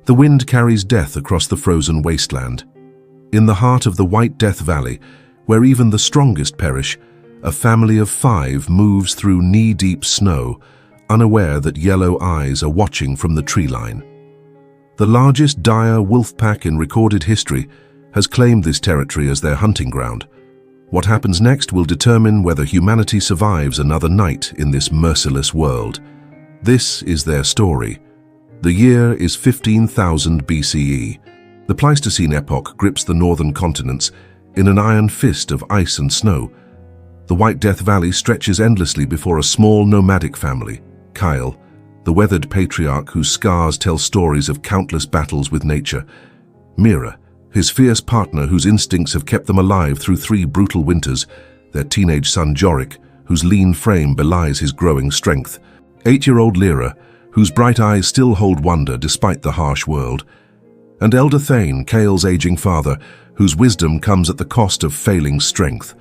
The wind carries death across the frozen wasteland. In the heart of the White Death Valley, where even the strongest perish, a family of 5 moves through knee-deep snow, unaware that yellow eyes are watching from the tree line. The largest dire wolf pack in recorded history has claimed this territory as their hunting ground. What happens next will determine whether humanity survives another night in this merciless world. This is their story. The year is 15,000 BCE. The Pleistocene epoch grips the northern continents in an iron fist of ice and snow. The White Death Valley stretches endlessly before a small nomadic family, Kyle, the weathered patriarch whose scars tell stories of countless battles with nature. Mira, his fierce partner whose instincts have kept them alive through 3 brutal winters. Their teenage son Jorik, whose lean frame belies his growing strength. 8-year-old Lyra, whose bright eyes still hold wonder despite the harsh world. And elder Thane, Kale's aging father, whose wisdom comes at the cost of failing strength.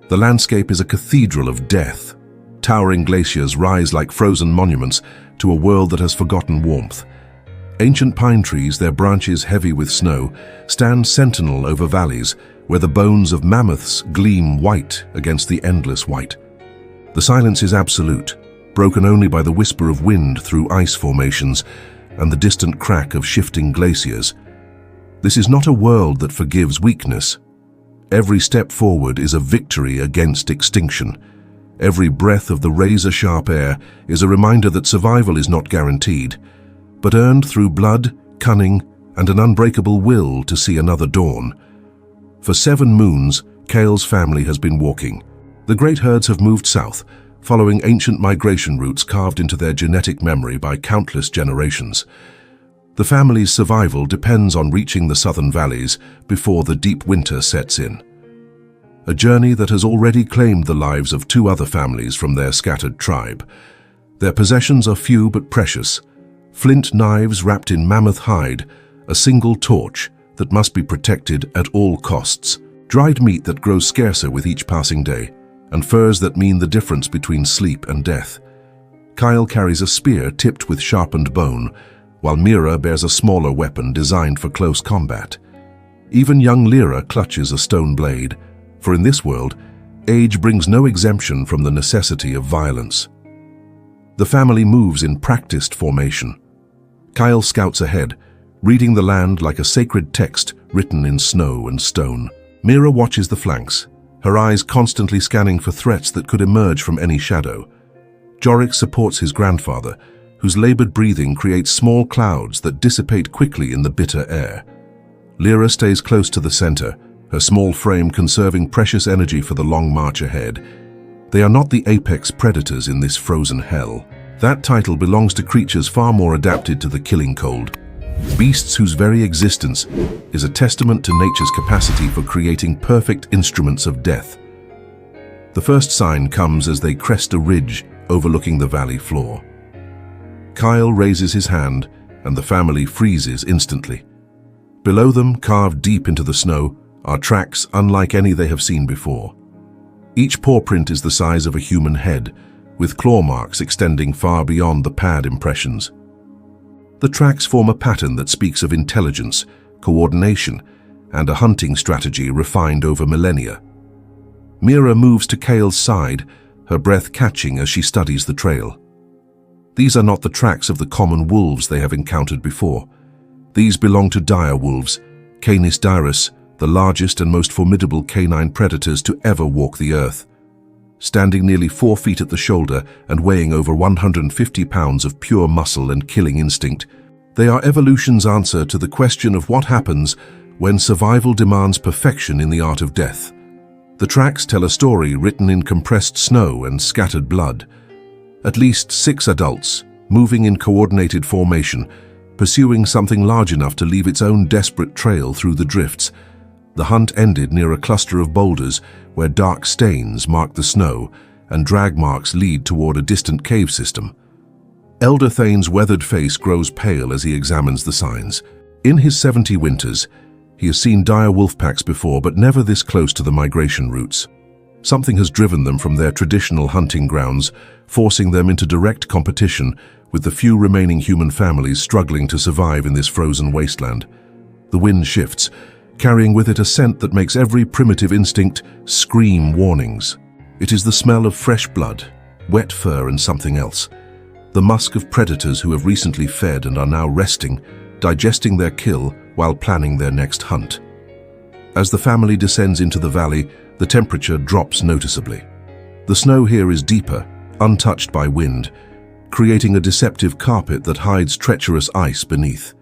The landscape is a cathedral of death. Towering glaciers rise like frozen monuments to a world that has forgotten warmth. Ancient pine trees, their branches heavy with snow, stand sentinel over valleys where the bones of mammoths gleam white against the endless white. The silence is absolute, broken only by the whisper of wind through ice formations and the distant crack of shifting glaciers. This is not a world that forgives weakness. Every step forward is a victory against extinction. Every breath of the razor-sharp air is a reminder that survival is not guaranteed, but earned through blood, cunning, and an unbreakable will to see another dawn. For 7 moons, Kale's family has been walking. The great herds have moved south, following ancient migration routes carved into their genetic memory by countless generations. The family's survival depends on reaching the southern valleys before the deep winter sets in. A journey that has already claimed the lives of 2 other families from their scattered tribe. Their possessions are few but precious. Flint knives wrapped in mammoth hide, a single torch that must be protected at all costs, dried meat that grows scarcer with each passing day, and furs that mean the difference between sleep and death. Kyle carries a spear tipped with sharpened bone, while Mira bears a smaller weapon designed for close combat. Even young Lyra clutches a stone blade, for in this world, age brings no exemption from the necessity of violence. The family moves in practiced formation. Kyle scouts ahead, reading the land like a sacred text written in snow and stone. Mira watches the flanks, her eyes constantly scanning for threats that could emerge from any shadow. Jorik supports his grandfather, whose labored breathing creates small clouds that dissipate quickly in the bitter air. Lyra stays close to the center, her small frame conserving precious energy for the long march ahead. They are not the apex predators in this frozen hell. That title belongs to creatures far more adapted to the killing cold. Beasts whose very existence is a testament to nature's capacity for creating perfect instruments of death. The first sign comes as they crest a ridge overlooking the valley floor. Kyle raises his hand, and the family freezes instantly. Below them, carved deep into the snow, are tracks unlike any they have seen before. Each paw print is the size of a human head, with claw marks extending far beyond the pad impressions. The tracks form a pattern that speaks of intelligence, coordination, and a hunting strategy refined over millennia. Mira moves to Kale's side, her breath catching as she studies the trail. These are not the tracks of the common wolves they have encountered before. These belong to dire wolves, Canis dirus, the largest and most formidable canine predators to ever walk the earth. Standing nearly 4 feet at the shoulder and weighing over 150 pounds of pure muscle and killing instinct, they are evolution's answer to the question of what happens when survival demands perfection in the art of death. The tracks tell a story written in compressed snow and scattered blood. At least 6 adults, moving in coordinated formation, pursuing something large enough to leave its own desperate trail through the drifts. The hunt ended near a cluster of boulders where dark stains mark the snow and drag marks lead toward a distant cave system. Elder Thane's weathered face grows pale as he examines the signs. In his 70 winters, he has seen dire wolf packs before, but never this close to the migration routes. Something has driven them from their traditional hunting grounds, forcing them into direct competition with the few remaining human families struggling to survive in this frozen wasteland. The wind shifts, carrying with it a scent that makes every primitive instinct scream warnings. It is the smell of fresh blood, wet fur and something else. The musk of predators who have recently fed and are now resting, digesting their kill while planning their next hunt. As the family descends into the valley, the temperature drops noticeably. The snow here is deeper, untouched by wind, creating a deceptive carpet that hides treacherous ice beneath.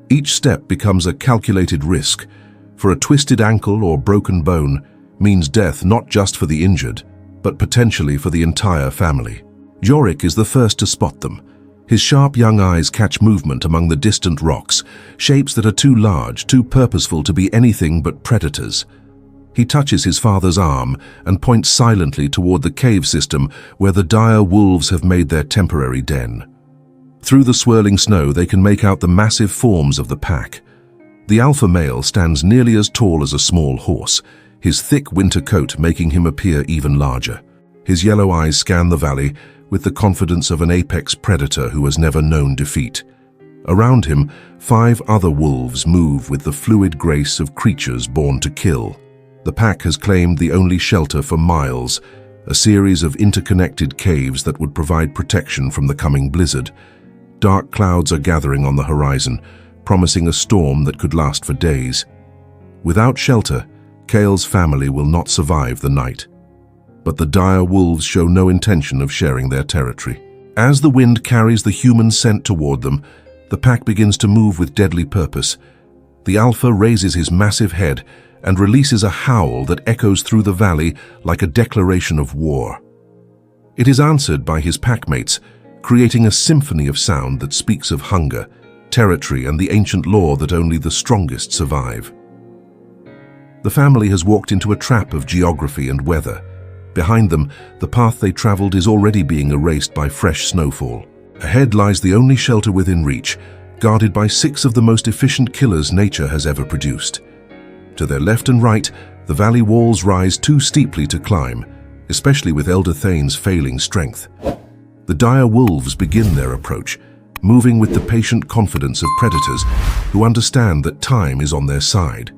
Each step becomes a calculated risk, for a twisted ankle or broken bone means death not just for the injured, but potentially for the entire family. Jorik is the first to spot them. His sharp young eyes catch movement among the distant rocks, shapes that are too large, too purposeful to be anything but predators. He touches his father's arm and points silently toward the cave system where the dire wolves have made their temporary den. Through the swirling snow, they can make out the massive forms of the pack. The alpha male stands nearly as tall as a small horse, his thick winter coat making him appear even larger. His yellow eyes scan the valley with the confidence of an apex predator who has never known defeat. Around him, 5 other wolves move with the fluid grace of creatures born to kill. The pack has claimed the only shelter for miles, a series of interconnected caves that would provide protection from the coming blizzard. Dark clouds are gathering on the horizon, promising a storm that could last for days. Without shelter, Kale's family will not survive the night. But the dire wolves show no intention of sharing their territory. As the wind carries the human scent toward them, the pack begins to move with deadly purpose. The alpha raises his massive head and releases a howl that echoes through the valley like a declaration of war. It is answered by his packmates, creating a symphony of sound that speaks of hunger, territory, and the ancient law that only the strongest survive. The family has walked into a trap of geography and weather. Behind them, the path they traveled is already being erased by fresh snowfall. Ahead lies the only shelter within reach, guarded by 6 of the most efficient killers nature has ever produced. To their left and right, the valley walls rise too steeply to climb, especially with Elder Thane's failing strength. The dire wolves begin their approach, moving with the patient confidence of predators who understand that time is on their side.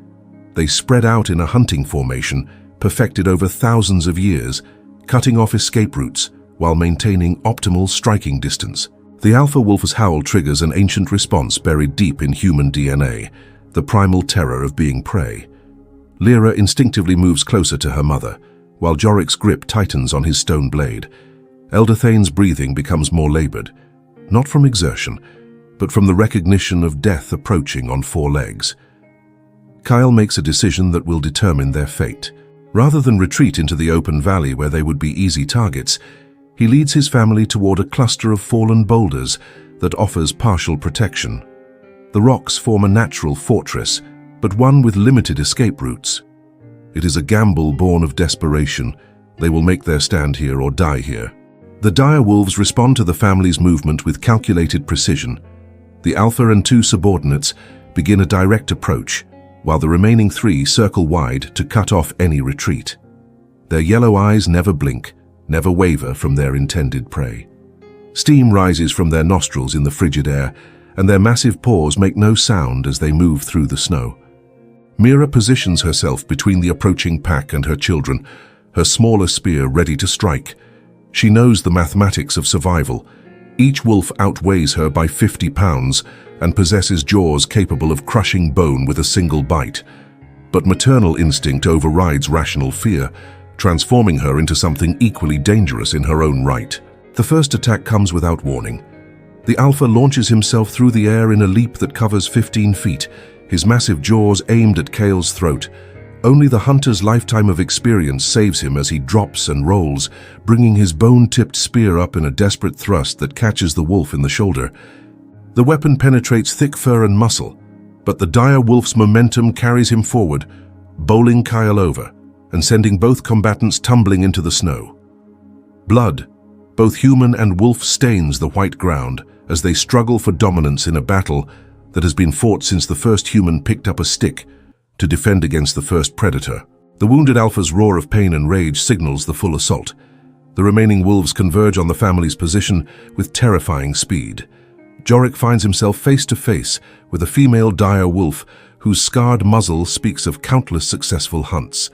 They spread out in a hunting formation, perfected over thousands of years, cutting off escape routes while maintaining optimal striking distance. The alpha wolf's howl triggers an ancient response buried deep in human DNA, the primal terror of being prey. Lyra instinctively moves closer to her mother, while Jorik's grip tightens on his stone blade. Elder Thane's breathing becomes more labored, not from exertion, but from the recognition of death approaching on 4 legs. Kyle makes a decision that will determine their fate. Rather than retreat into the open valley where they would be easy targets, he leads his family toward a cluster of fallen boulders that offers partial protection. The rocks form a natural fortress, but one with limited escape routes. It is a gamble born of desperation. They will make their stand here or die here. The dire wolves respond to the family's movement with calculated precision. The alpha and 2 subordinates begin a direct approach, while the remaining 3 circle wide to cut off any retreat. Their yellow eyes never blink, never waver from their intended prey. Steam rises from their nostrils in the frigid air, and their massive paws make no sound as they move through the snow. Mira positions herself between the approaching pack and her children, her smaller spear ready to strike. She knows the mathematics of survival. Each wolf outweighs her by 50 pounds and possesses jaws capable of crushing bone with a single bite. But maternal instinct overrides rational fear, transforming her into something equally dangerous in her own right. The first attack comes without warning. The alpha launches himself through the air in a leap that covers 15 feet, his massive jaws aimed at Kale's throat. Only the hunter's lifetime of experience saves him as he drops and rolls, bringing his bone-tipped spear up in a desperate thrust that catches the wolf in the shoulder. The weapon penetrates thick fur and muscle, but the dire wolf's momentum carries him forward, bowling Kyle over and sending both combatants tumbling into the snow. Blood, both human and wolf, stains the white ground as they struggle for dominance in a battle that has been fought since the first human picked up a stick to defend against the first predator. The wounded alpha's roar of pain and rage signals the full assault. The remaining wolves converge on the family's position with terrifying speed. Jorik finds himself face to face with a female dire wolf whose scarred muzzle speaks of countless successful hunts.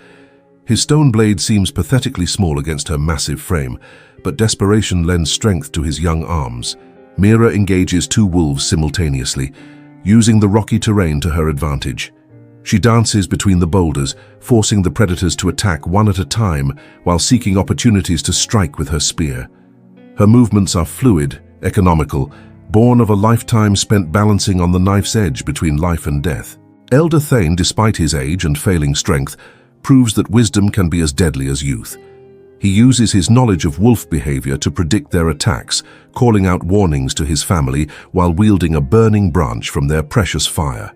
His stone blade seems pathetically small against her massive frame, but desperation lends strength to his young arms. Mira engages two wolves simultaneously, using the rocky terrain to her advantage. She dances between the boulders, forcing the predators to attack one at a time while seeking opportunities to strike with her spear. Her movements are fluid, economical, born of a lifetime spent balancing on the knife's edge between life and death. Elder Thane, despite his age and failing strength, proves that wisdom can be as deadly as youth. He uses his knowledge of wolf behavior to predict their attacks, calling out warnings to his family while wielding a burning branch from their precious fire.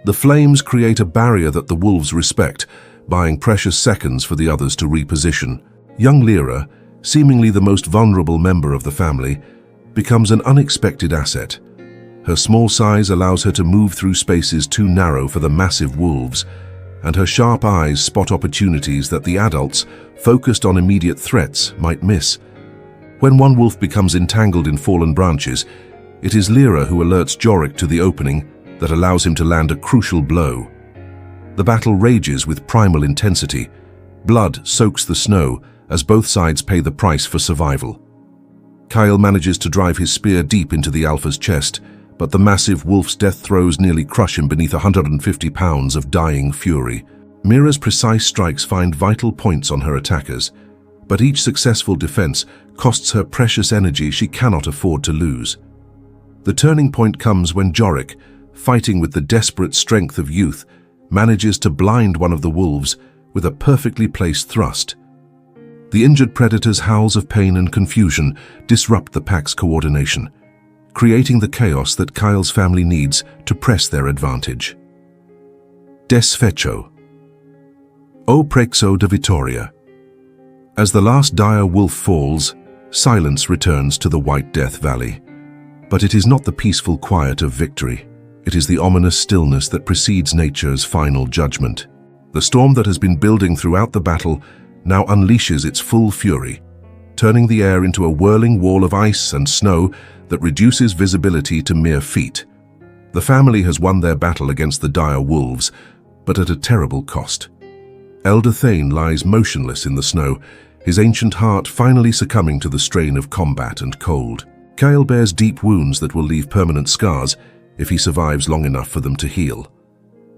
The flames create a barrier that the wolves respect, buying precious seconds for the others to reposition. Young Lyra, seemingly the most vulnerable member of the family, becomes an unexpected asset. Her small size allows her to move through spaces too narrow for the massive wolves, and her sharp eyes spot opportunities that the adults, focused on immediate threats, might miss. When one wolf becomes entangled in fallen branches, it is Lyra who alerts Jorik to the opening that allows him to land a crucial blow. The battle rages with primal intensity. Blood soaks the snow as both sides pay the price for survival. Kyle manages to drive his spear deep into the alpha's chest, but the massive wolf's death throes nearly crush him beneath 150 pounds of dying fury. Mira's precise strikes find vital points on her attackers, but each successful defense costs her precious energy she cannot afford to lose. The turning point comes when Jorik, fighting with the desperate strength of youth, manages to blind one of the wolves with a perfectly placed thrust. The injured predator's howls of pain and confusion disrupt the pack's coordination, creating the chaos that Kyle's family needs to press their advantage. Desfecho. O Prexo de Vitoria. As the last dire wolf falls, silence returns to the White Death Valley. But it is not the peaceful quiet of victory. It is the ominous stillness that precedes nature's final judgment. The storm that has been building throughout the battle now unleashes its full fury, turning the air into a whirling wall of ice and snow that reduces visibility to mere feet. The family has won their battle against the dire wolves, but at a terrible cost. Elder Thane lies motionless in the snow, his ancient heart finally succumbing to the strain of combat and cold. Kyle bears deep wounds that will leave permanent scars if he survives long enough for them to heal.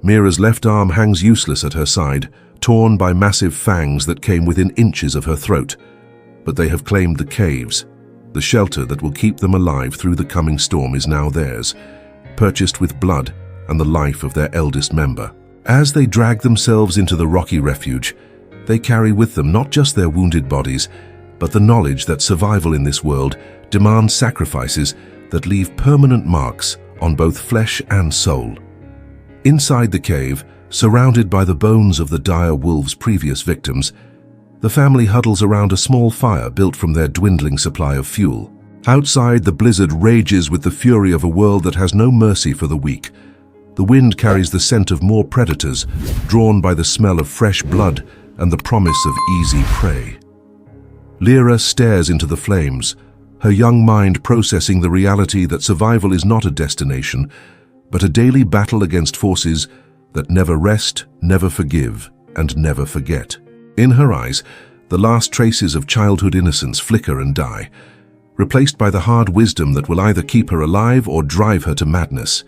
Mira's left arm hangs useless at her side, torn by massive fangs that came within inches of her throat. But they have claimed the caves. The shelter that will keep them alive through the coming storm is now theirs, purchased with blood and the life of their eldest member. As they drag themselves into the rocky refuge, they carry with them not just their wounded bodies, but the knowledge that survival in this world demands sacrifices that leave permanent marks on both flesh and soul. Inside the cave, surrounded by the bones of the dire wolves' previous victims, the family huddles around a small fire built from their dwindling supply of fuel. Outside, the blizzard rages with the fury of a world that has no mercy for the weak. The wind carries the scent of more predators, drawn by the smell of fresh blood and the promise of easy prey. Lyra stares into the flames, her young mind processing the reality that survival is not a destination, but a daily battle against forces that never rest, never forgive, and never forget. In her eyes, the last traces of childhood innocence flicker and die, replaced by the hard wisdom that will either keep her alive or drive her to madness.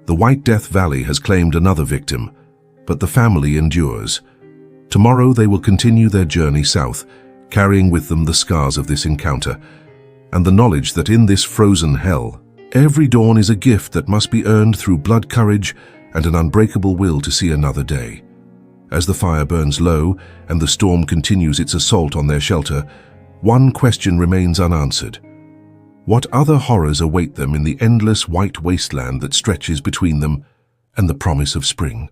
The White Death Valley has claimed another victim, but the family endures. Tomorrow they will continue their journey south, carrying with them the scars of this encounter, and the knowledge that in this frozen hell, every dawn is a gift that must be earned through blood courage and an unbreakable will to see another day. As the fire burns low and the storm continues its assault on their shelter, one question remains unanswered. What other horrors await them in the endless white wasteland that stretches between them and the promise of spring?